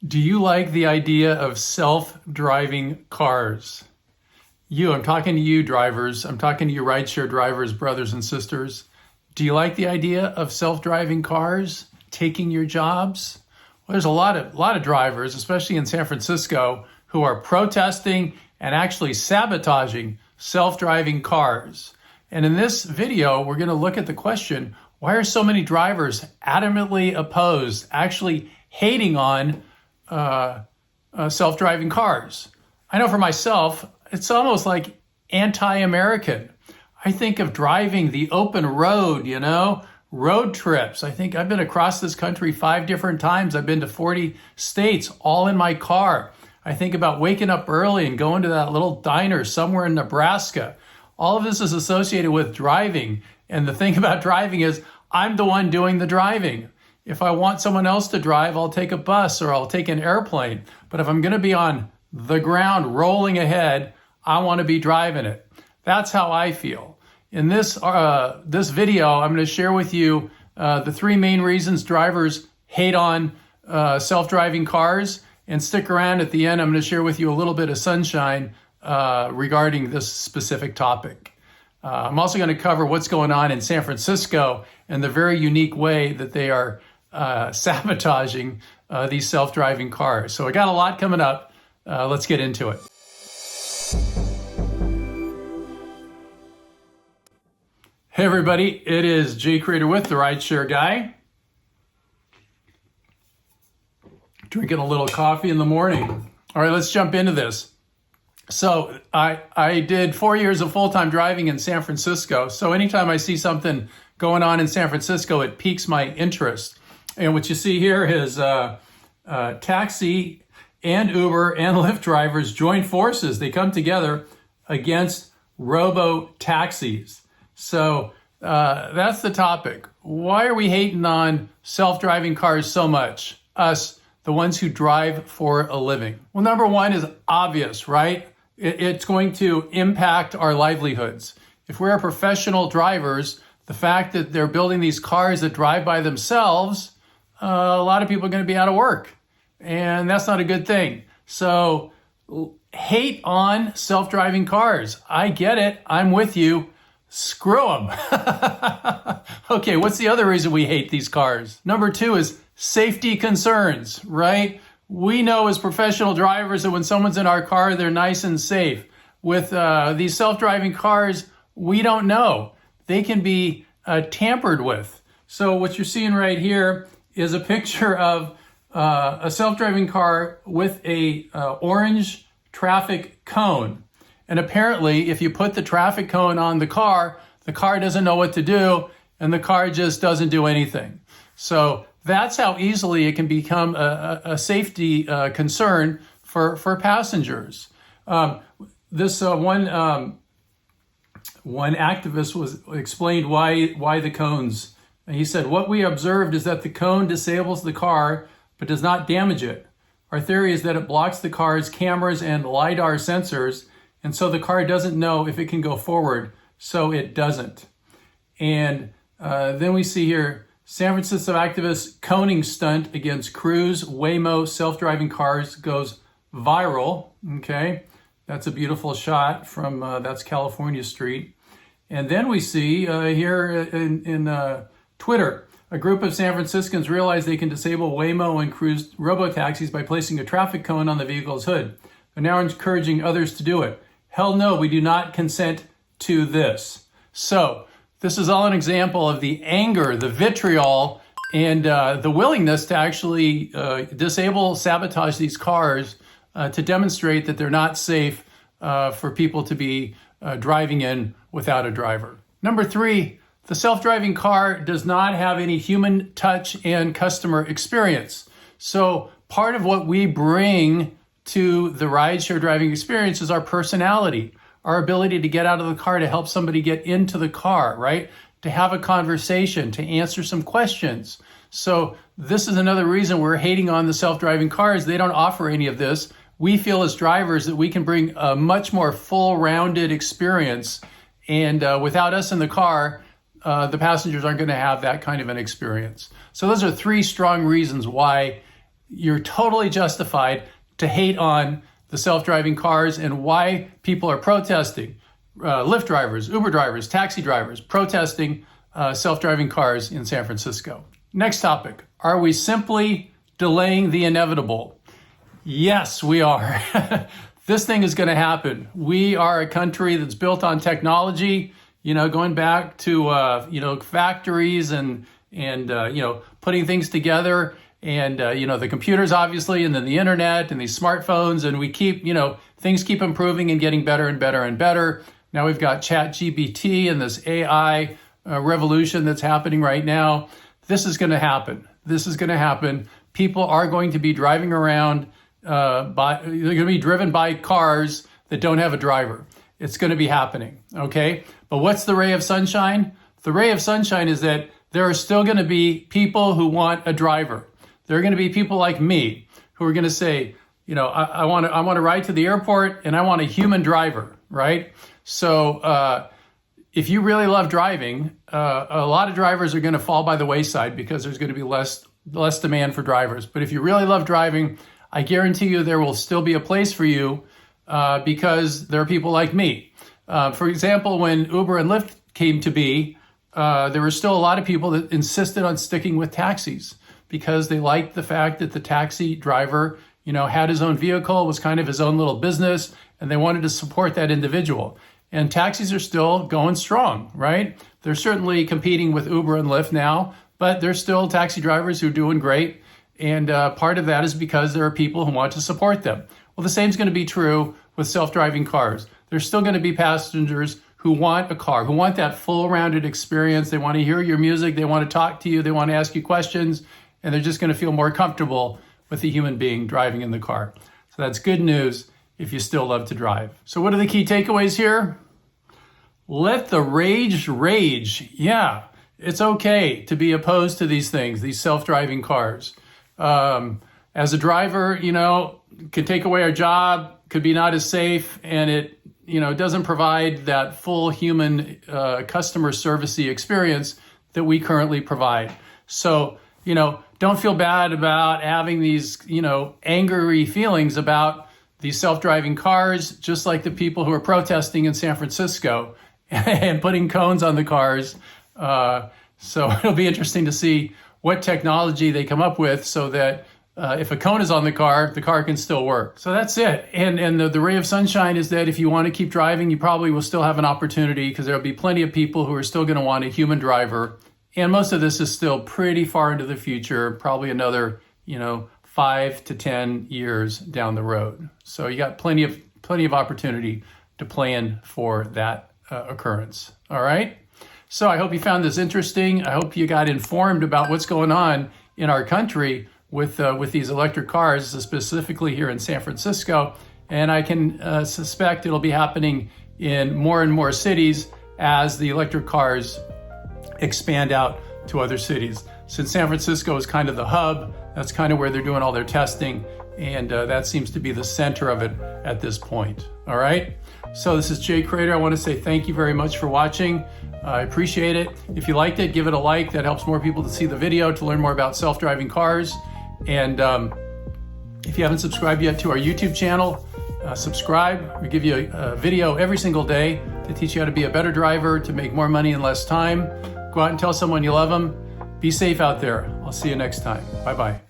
Do you like the idea of self-driving cars? I'm talking to you drivers. I'm talking to you rideshare drivers, brothers and sisters. Do you like the idea of self-driving cars taking your jobs? Well, there's a lot of drivers, especially in San Francisco, who are protesting and actually sabotaging self-driving cars. And in this video, we're going to look at the question, why are so many drivers adamantly opposed, actually hating on self-driving cars? I know for myself, it's almost like anti-American. I think of driving the open road, road trips. I think I've been across this country 5 different times. I've been to 40 states, all in my car. I think about waking up early and going to that little diner somewhere in Nebraska. All of this is associated with driving. And the thing about driving is I'm the one doing the driving. If I want someone else to drive, I'll take a bus or I'll take an airplane. But if I'm going to be on the ground rolling ahead, I want to be driving it. That's how I feel. In this video, I'm going to share with you the 3 main reasons drivers hate on self-driving cars. And stick around at the end. I'm going to share with you a little bit of sunshine regarding this specific topic. I'm also going to cover what's going on in San Francisco and the very unique way that they are sabotaging these self-driving cars. So I got a lot coming up. Let's get into it. Hey everybody, it is Jay Creator with the RideShare Guy. Drinking a little coffee in the morning. All right, let's jump into this. So I did 4 years of full-time driving in San Francisco. So anytime I see something going on in San Francisco, it piques my interest. And what you see here is taxi and Uber and Lyft drivers join forces. They come together against robo-taxis. So that's the topic. Why are we hating on self-driving cars so much? Us, the ones who drive for a living. Well, number one is obvious, right? It's going to impact our livelihoods. If we're professional drivers, the fact that they're building these cars that drive by themselves, a lot of people are going to be out of work. And that's not a good thing. So hate on self-driving cars. I get it. I'm with you. Screw them. Okay, what's the other reason we hate these cars? Number 2 is safety concerns, right? We know as professional drivers that when someone's in our car, they're nice and safe. With these self-driving cars, we don't know. They can be tampered with. So what you're seeing right here is a picture of a self-driving car with a orange traffic cone. And apparently, if you put the traffic cone on the car doesn't know what to do, and the car just doesn't do anything. So that's how easily it can become a safety concern for passengers. This one activist explained why the cones. And he said, what we observed is that the cone disables the car, but does not damage it. Our theory is that it blocks the car's cameras and LiDAR sensors, and so the car doesn't know if it can go forward, so it doesn't. And then we see here, San Francisco activist coning stunt against Cruise Waymo self-driving cars goes viral. Okay, that's a beautiful shot from, that's California Street. And then we see here in Twitter, a group of San Franciscans realize they can disable Waymo and Cruise robotaxis by placing a traffic cone on the vehicle's hood. They're now encouraging others to do it. Hell no, we do not consent to this. So this is all an example of the anger, the vitriol, and the willingness to actually disable, sabotage these cars to demonstrate that they're not safe for people to be driving in without a driver. Number 3, the self-driving car does not have any human touch and customer experience. So part of what we bring to the rideshare driving experience is our personality, our ability to get out of the car, to help somebody get into the car, right? To have a conversation, to answer some questions. So this is another reason we're hating on the self-driving cars. They don't offer any of this. We feel as drivers that we can bring a much more full-rounded experience. And without us in the car, the passengers aren't going to have that kind of an experience. So those are 3 strong reasons why you're totally justified to hate on the self-driving cars and why people are protesting. Lyft drivers, Uber drivers, taxi drivers protesting self-driving cars in San Francisco. Next topic. Are we simply delaying the inevitable? Yes, we are. This thing is going to happen. We are a country that's built on technology, going back to, factories and putting things together and, the computers, obviously, and then the internet and these smartphones. And we keep, things keep improving and getting better and better and better. Now we've got ChatGPT and this AI revolution that's happening right now. This is going to happen. This is going to happen. People are going to be driving around they're going to be driven by cars that don't have a driver. It's going to be happening, okay? But what's the ray of sunshine? The ray of sunshine is that there are still going to be people who want a driver. There are going to be people like me who are going to say, I want to ride to the airport and I want a human driver, right? So if you really love driving, a lot of drivers are going to fall by the wayside because there's going to be less demand for drivers. But if you really love driving, I guarantee you there will still be a place for you because there are people like me. For example, when Uber and Lyft came to be, there were still a lot of people that insisted on sticking with taxis because they liked the fact that the taxi driver, had his own vehicle, was kind of his own little business, and they wanted to support that individual. And taxis are still going strong, right? They're certainly competing with Uber and Lyft now, but there's still taxi drivers who are doing great. And part of that is because there are people who want to support them. Well, the same is going to be true with self-driving cars. There's still going to be passengers who want a car, who want that full-rounded experience. They want to hear your music. They want to talk to you. They want to ask you questions. And they're just going to feel more comfortable with the human being driving in the car. So that's good news if you still love to drive. So what are the key takeaways here? Let the rage rage. Yeah, it's okay to be opposed to these things, these self-driving cars. As a driver, could take away our job, could be not as safe, and it, doesn't provide that full human customer servicey experience that we currently provide. So, don't feel bad about having these, angry feelings about these self-driving cars, just like the people who are protesting in San Francisco and putting cones on the cars. So it'll be interesting to see what technology they come up with so that if a cone is on the car can still work. So that's it. And the ray of sunshine is that if you want to keep driving, you probably will still have an opportunity because there'll be plenty of people who are still going to want a human driver. And most of this is still pretty far into the future, probably another, 5 to 10 years down the road. So you got plenty of opportunity to plan for that occurrence. All right. So I hope you found this interesting. I hope you got informed about what's going on in our country with these electric cars, specifically here in San Francisco. And I can suspect it'll be happening in more and more cities as the electric cars expand out to other cities. Since San Francisco is kind of the hub, that's kind of where they're doing all their testing. And that seems to be the center of it at this point. All right. So this is Jay Crater. I want to say thank you very much for watching. I appreciate it. If you liked it, give it a like. That helps more people to see the video, to learn more about self-driving cars. And if you haven't subscribed yet to our YouTube channel, subscribe. We give you a video every single day to teach you how to be a better driver, to make more money in less time. Go out and tell someone you love them. Be safe out there. I'll see you next time. Bye-bye.